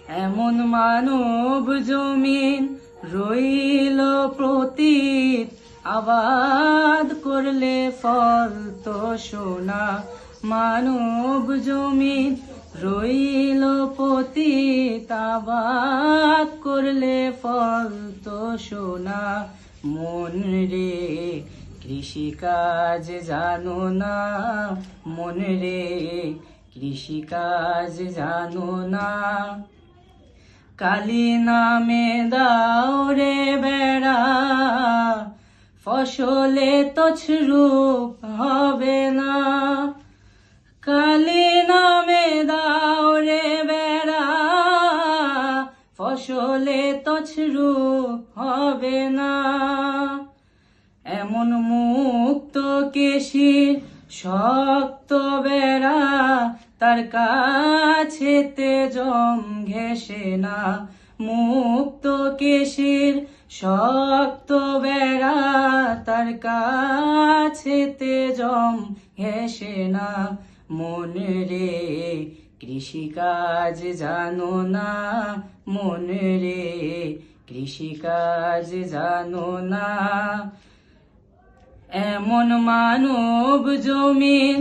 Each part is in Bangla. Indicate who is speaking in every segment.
Speaker 1: এমন মানব জমিন রইল প্রতীত, আবাদ করলে ফল তো সোনা। মানব জমিন রইল পতিত, আবাদ করলে ফল তো সোনা। মন রে কৃষিকাজ জানো না, মন রে কৃষিকাজ জানো না। কালী নামে দাও রে বেড়া, ফসলে তছরূপ হবে না। কালী নামে দাও রে বেড়া, ফসলে তছরূপ হবে না। এমন মুক্ত কেশির শক্ত বেড়া, তার কাছেতে জম ঘেঁষে না। মুক্ত কেশির শক্ত বেড়া, তার কাছেতে জম ঘেঁষে না। মন রে কৃষিকাজ জানো না, মন রে কৃষিকাজ জানো না। এমন মানব জমিন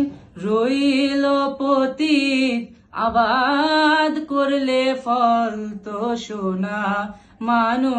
Speaker 1: রইল পতিত, আবাদ করলে ফল তো সোনা। মানব